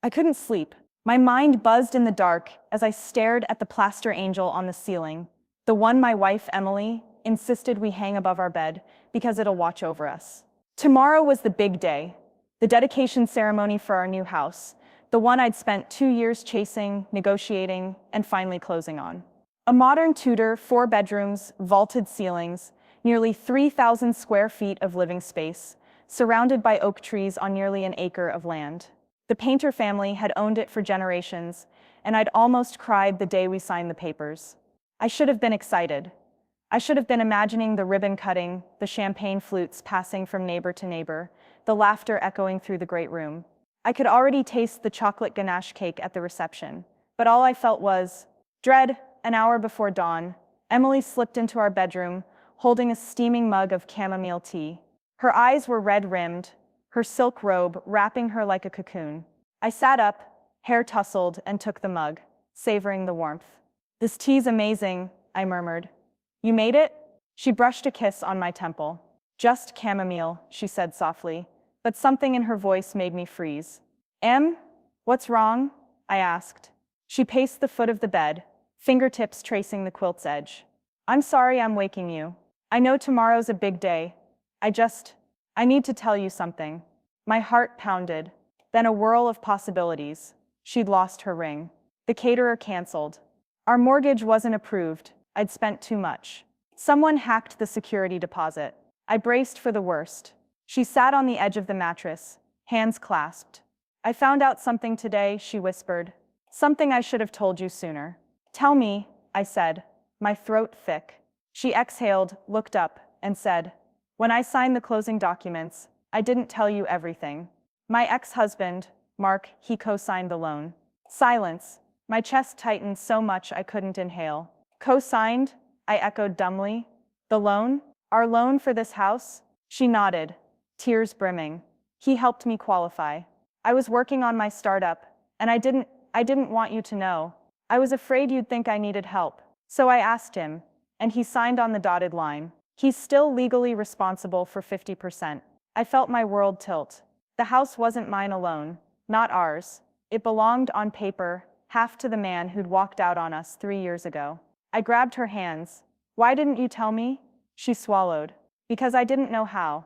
I couldn't sleep. My mind buzzed in the dark as I stared at the plaster angel on the ceiling, the one my wife, Emily, insisted we hang above our bed because it'll watch over us. Tomorrow was the big day, the dedication ceremony for our new house, the one I'd spent 2 years chasing, negotiating, and finally closing on. A modern Tudor, 4 bedrooms, vaulted ceilings, nearly 3,000 square feet of living space, surrounded by oak trees on nearly an acre of land. The Painter family had owned it for generations, and I'd almost cried the day we signed the papers. I should have been excited. I should have been imagining the ribbon cutting, the champagne flutes passing from neighbor to neighbor, the laughter echoing through the great room. I could already taste the chocolate ganache cake at the reception, but all I felt was dread. An hour before dawn, Emily slipped into our bedroom, holding a steaming mug of chamomile tea. Her eyes were red-rimmed, her silk robe wrapping her like a cocoon. I sat up, hair tousled, and took the mug, savoring the warmth. "This tea's amazing," I murmured. "You made it?" She brushed a kiss on my temple. "Just chamomile," she said softly, but something in her voice made me freeze. "Em, what's wrong?" I asked. She paced the foot of the bed, fingertips tracing the quilt's edge. "I'm sorry I'm waking you. I know tomorrow's a big day. I need to tell you something." My heart pounded, then a whirl of possibilities. She'd lost her ring. The caterer canceled. Our mortgage wasn't approved. I'd spent too much. Someone hacked the security deposit. I braced for the worst. She sat on the edge of the mattress, hands clasped. "I found out something today," she whispered. "Something I should have told you sooner." "Tell me," I said, my throat thick. She exhaled, looked up, and said, "When I signed the closing documents, I didn't tell you everything. My ex-husband, Mark, he co-signed the loan." Silence. My chest tightened so much I couldn't inhale. "Co-signed?" I echoed dumbly. "The loan? Our loan for this house?" She nodded, tears brimming. "He helped me qualify. I was working on my startup, and I didn't want you to know. I was afraid you'd think I needed help. So I asked him, and he signed on the dotted line. He's still legally responsible for 50%. I felt my world tilt. The house wasn't mine alone, not ours. It belonged on paper, half to the man who'd walked out on us 3 years ago. I grabbed her hands. "Why didn't you tell me?" She swallowed. "Because I didn't know how.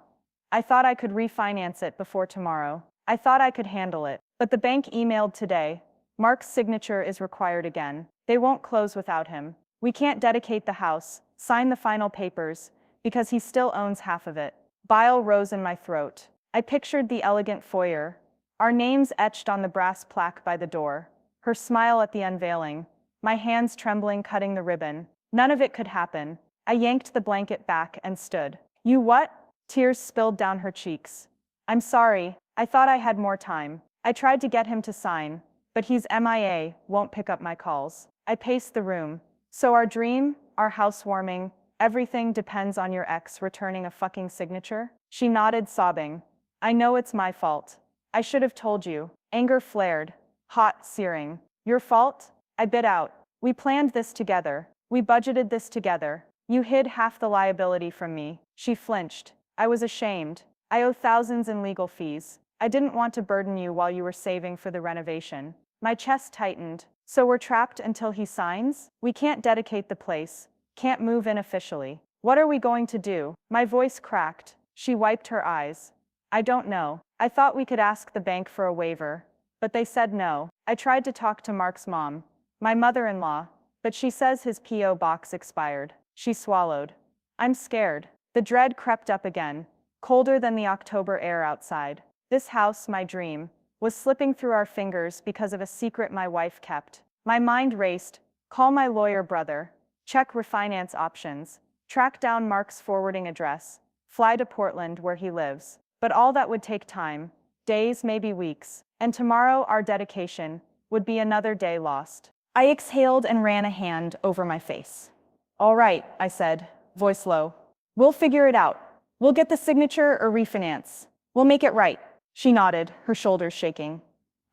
I thought I could refinance it before tomorrow. I thought I could handle it. But the bank emailed today. Mark's signature is required again. They won't close without him. We can't dedicate the house, sign the final papers, because he still owns half of it." Bile rose in my throat. I pictured the elegant foyer, our names etched on the brass plaque by the door, her smile at the unveiling, my hands trembling cutting the ribbon. None of it could happen. I yanked the blanket back and stood. "You what?" Tears spilled down her cheeks. "I'm sorry. I thought I had more time. I tried to get him to sign, but he's MIA, won't pick up my calls." I paced the room. "So our dream, our housewarming, everything depends on your ex returning a fucking signature?" She nodded, sobbing. "I know it's my fault. I should have told you." Anger flared, hot, searing. "Your fault?" I bit out. "We planned this together. We budgeted this together. You hid half the liability from me." She flinched. "I was ashamed. I owe thousands in legal fees. I didn't want to burden you while you were saving for the renovation." My chest tightened. "So we're trapped until he signs? We can't dedicate the place, can't move in officially. What are we going to do?" My voice cracked. She wiped her eyes. "I don't know. I thought we could ask the bank for a waiver, but they said no. I tried to talk to Mark's mom, my mother-in-law, but she says his P.O. box expired." She swallowed. "I'm scared." The dread crept up again, colder than the October air outside. This house, my dream, was slipping through our fingers because of a secret my wife kept. My mind raced. Call my lawyer brother, check refinance options, track down Mark's forwarding address, fly to Portland where he lives. But all that would take time, days, maybe weeks, and tomorrow, our dedication, would be another day lost. I exhaled and ran a hand over my face. "All right," I said, voice low. "We'll figure it out. We'll get the signature or refinance. We'll make it right." She nodded, her shoulders shaking.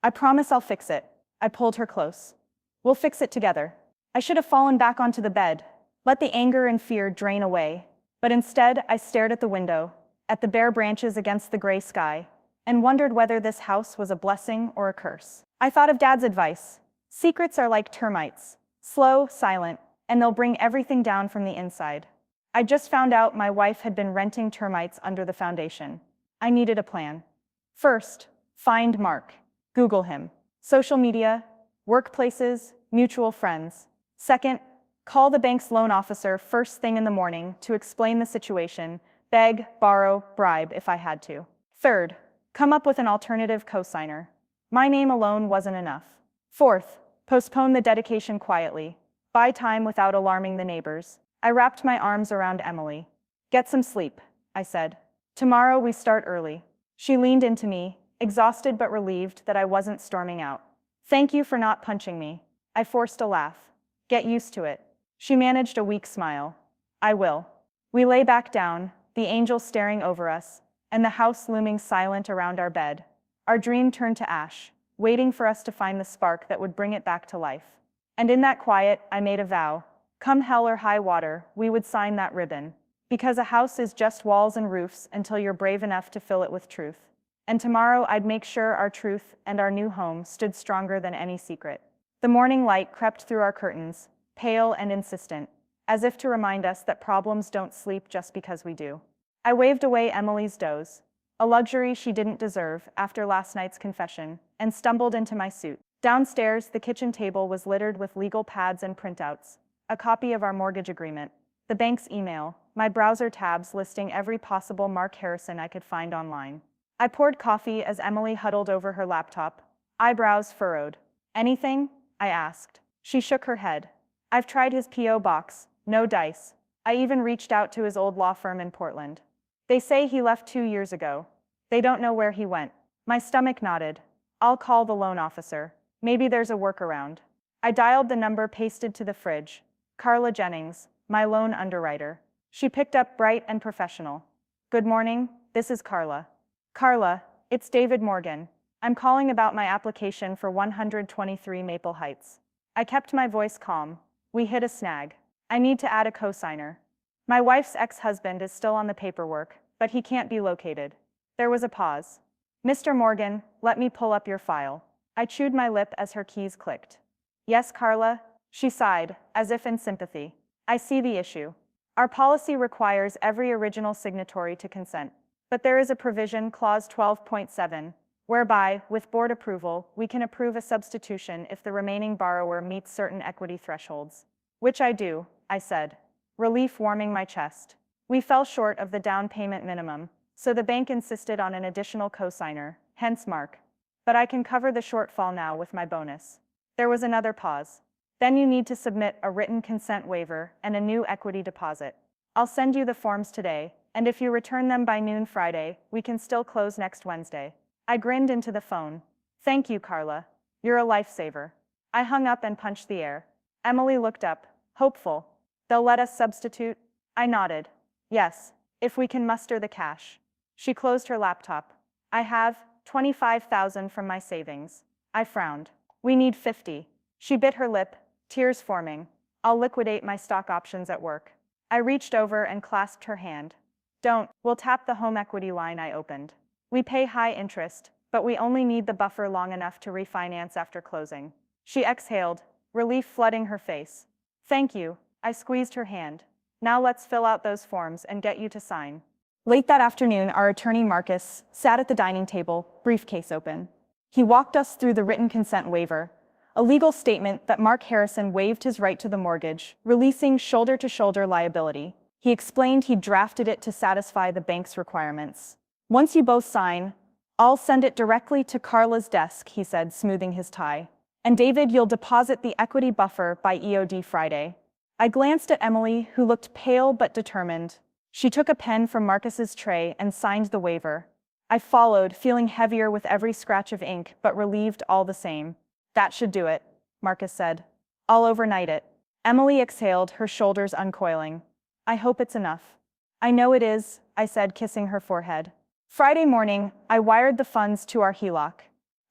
"I promise I'll fix it." I pulled her close. "We'll fix it together." I should have fallen back onto the bed, let the anger and fear drain away. But instead, I stared at the window, at the bare branches against the gray sky, and wondered whether this house was a blessing or a curse. I thought of Dad's advice. Secrets are like termites, slow, silent, and they'll bring everything down from the inside. I just found out my wife had been renting termites under the foundation. I needed a plan. First, find Mark. Google him. Social media, workplaces, mutual friends. Second, call the bank's loan officer first thing in the morning to explain the situation, beg, borrow, bribe if I had to. Third, come up with an alternative cosigner. My name alone wasn't enough. Fourth, postpone the dedication quietly. Buy time without alarming the neighbors. I wrapped my arms around Emily. Get some sleep, I said. Tomorrow we start early. She leaned into me, exhausted but relieved that I wasn't storming out. Thank you for not punching me. I forced a laugh. Get used to it. She managed a weak smile. I will. We lay back down, the angel staring over us, and the house looming silent around our bed. Our dream turned to ash, waiting for us to find the spark that would bring it back to life. And in that quiet, I made a vow. Come hell or high water, we would sign that ribbon. Because a house is just walls and roofs until you're brave enough to fill it with truth. And tomorrow I'd make sure our truth and our new home stood stronger than any secret. The morning light crept through our curtains, pale and insistent, as if to remind us that problems don't sleep just because we do. I waved away Emily's doze, a luxury she didn't deserve after last night's confession, and stumbled into my suit. Downstairs, the kitchen table was littered with legal pads and printouts, a copy of our mortgage agreement, the bank's email, my browser tabs listing every possible Mark Harrison I could find online. I poured coffee as Emily huddled over her laptop, eyebrows furrowed. Anything? I asked. She shook her head. I've tried his P.O. box, no dice. I even reached out to his old law firm in Portland. They say he left 2 years ago. They don't know where he went. My stomach nodded. I'll call the loan officer. Maybe there's a workaround. I dialed the number pasted to the fridge. Carla Jennings, my loan underwriter. She picked up bright and professional. Good morning, this is Carla. Carla, it's David Morgan. I'm calling about my application for 123 Maple Heights. I kept my voice calm. We hit a snag. I need to add a cosigner. My wife's ex-husband is still on the paperwork, but he can't be located. There was a pause. Mr. Morgan, let me pull up your file. I chewed my lip as her keys clicked. Yes, Carla? She sighed, as if in sympathy. I see the issue. Our policy requires every original signatory to consent. But there is a provision, clause 12.7, whereby, with board approval, we can approve a substitution if the remaining borrower meets certain equity thresholds. Which I do, I said, relief warming my chest. We fell short of the down payment minimum, so the bank insisted on an additional cosigner, hence Mark. But I can cover the shortfall now with my bonus. There was another pause. Then you need to submit a written consent waiver and a new equity deposit. I'll send you the forms today, and if you return them by noon Friday, we can still close next Wednesday. I grinned into the phone. Thank you, Carla. You're a lifesaver. I hung up and punched the air. Emily looked up, hopeful. They'll let us substitute? I nodded. Yes, if we can muster the cash. She closed her laptop. I have $25,000 from my savings. I frowned. We need 50. She bit her lip, tears forming. I'll liquidate my stock options at work. I reached over and clasped her hand. Don't, we'll tap the home equity line I opened. We pay high interest, but we only need the buffer long enough to refinance after closing. She exhaled, relief flooding her face. Thank you. I squeezed her hand. Now let's fill out those forms and get you to sign. Late that afternoon, our attorney Marcus sat at the dining table, briefcase open. He walked us through the written consent waiver, a legal statement that Mark Harrison waived his right to the mortgage, releasing shoulder-to-shoulder liability. He explained he'd drafted it to satisfy the bank's requirements. Once you both sign, I'll send it directly to Carla's desk, he said, smoothing his tie. And David, you'll deposit the equity buffer by EOD Friday. I glanced at Emily, who looked pale but determined. She took a pen from Marcus's tray and signed the waiver. I followed, feeling heavier with every scratch of ink, but relieved all the same. That should do it, Marcus said. I'll overnight it. Emily exhaled, her shoulders uncoiling. I hope it's enough. I know it is, I said, kissing her forehead. Friday morning, I wired the funds to our HELOC.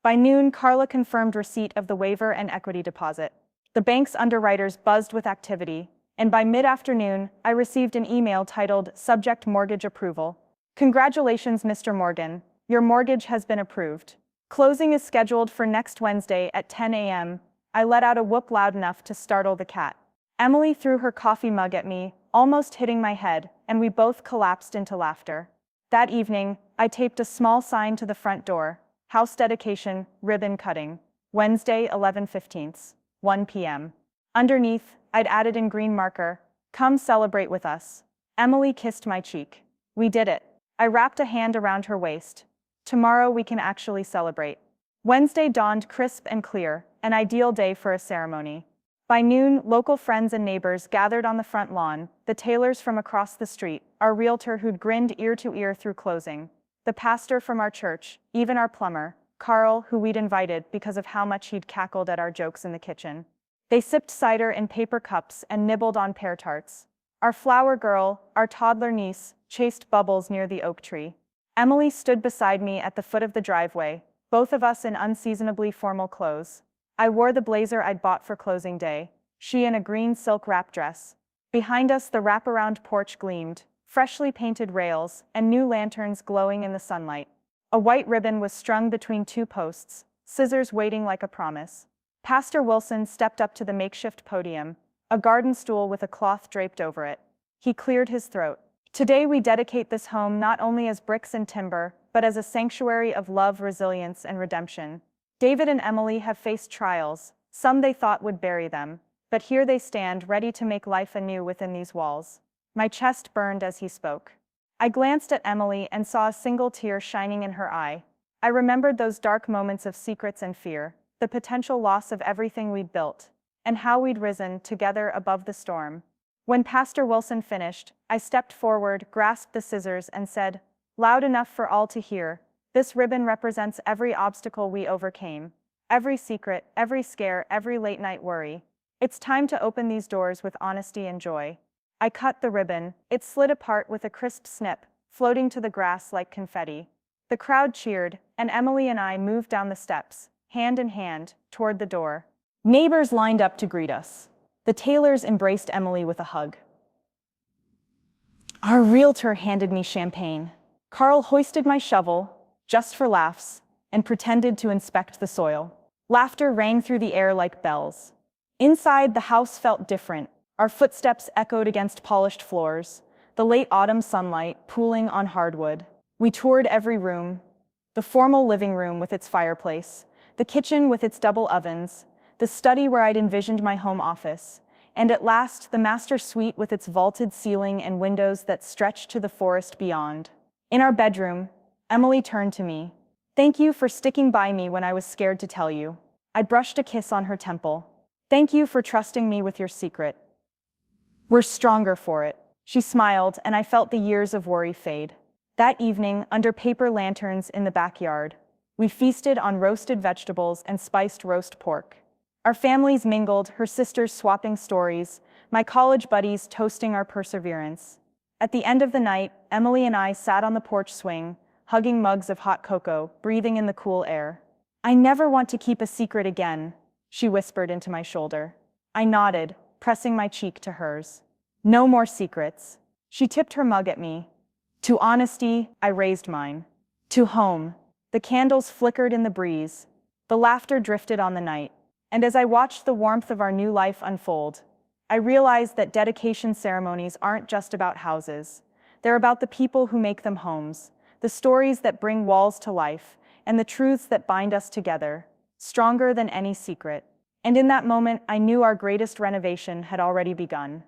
By noon, Carla confirmed receipt of the waiver and equity deposit. The bank's underwriters buzzed with activity, and by mid-afternoon, I received an email titled Subject Mortgage Approval. Congratulations, Mr. Morgan. Your mortgage has been approved. Closing is scheduled for next Wednesday at 10 a.m. I let out a whoop loud enough to startle the cat. Emily threw her coffee mug at me, almost hitting my head, and we both collapsed into laughter. That evening, I taped a small sign to the front door: house dedication, ribbon cutting. Wednesday, 11/15, 1 p.m. Underneath, I'd added in green marker, "Come celebrate with us." Emily kissed my cheek. We did it. I wrapped a hand around her waist. Tomorrow we can actually celebrate. Wednesday dawned crisp and clear, an ideal day for a ceremony. By noon, local friends and neighbors gathered on the front lawn, the Taylors from across the street, our realtor who'd grinned ear to ear through closing, the pastor from our church, even our plumber, Carl, who we'd invited because of how much he'd cackled at our jokes in the kitchen. They sipped cider in paper cups and nibbled on pear tarts. Our flower girl, our toddler niece, chased Bubbles near the oak tree. Emily stood beside me at the foot of the driveway, both of us in unseasonably formal clothes. I wore the blazer I'd bought for closing day, she in a green silk wrap dress. Behind us the wraparound porch gleamed, freshly painted rails and new lanterns glowing in the sunlight. A white ribbon was strung between two posts, scissors waiting like a promise. Pastor Wilson stepped up to the makeshift podium, a garden stool with a cloth draped over it. He cleared his throat. Today we dedicate this home not only as bricks and timber, but as a sanctuary of love, resilience, and redemption. David and Emily have faced trials, some they thought would bury them, but here they stand ready to make life anew within these walls. My chest burned as he spoke. I glanced at Emily and saw a single tear shining in her eye. I remembered those dark moments of secrets and fear, the potential loss of everything we'd built, and how we'd risen together above the storm. When Pastor Wilson finished, I stepped forward, grasped the scissors, and said, loud enough for all to hear, "This ribbon represents every obstacle we overcame, every secret, every scare, every late-night worry. It's time to open these doors with honesty and joy." I cut the ribbon. It slid apart with a crisp snip, floating to the grass like confetti. The crowd cheered, and Emily and I moved down the steps, hand in hand, toward the door. Neighbors lined up to greet us. The Taylors embraced Emily with a hug. Our realtor handed me champagne. Carl hoisted my shovel, just for laughs, and pretended to inspect the soil. Laughter rang through the air like bells. Inside, the house felt different. Our footsteps echoed against polished floors, the late autumn sunlight pooling on hardwood. We toured every room: the formal living room with its fireplace, the kitchen with its double ovens, the study where I'd envisioned my home office, and at last the master suite with its vaulted ceiling and windows that stretched to the forest beyond. In our bedroom, Emily turned to me. "Thank you for sticking by me when I was scared to tell you." I brushed a kiss on her temple. "Thank you for trusting me with your secret. We're stronger for it." She smiled, and I felt the years of worry fade. That evening, under paper lanterns in the backyard, we feasted on roasted vegetables and spiced roast pork. Our families mingled, her sisters swapping stories, my college buddies toasting our perseverance. At the end of the night, Emily and I sat on the porch swing, hugging mugs of hot cocoa, breathing in the cool air. "I never want to keep a secret again," she whispered into my shoulder. I nodded, pressing my cheek to hers. "No more secrets." She tipped her mug at me. "To honesty," I raised mine. "To home." The candles flickered in the breeze. The laughter drifted on the night. And as I watched the warmth of our new life unfold, I realized that dedication ceremonies aren't just about houses. They're about the people who make them homes, the stories that bring walls to life, and the truths that bind us together, stronger than any secret. And in that moment, I knew our greatest renovation had already begun.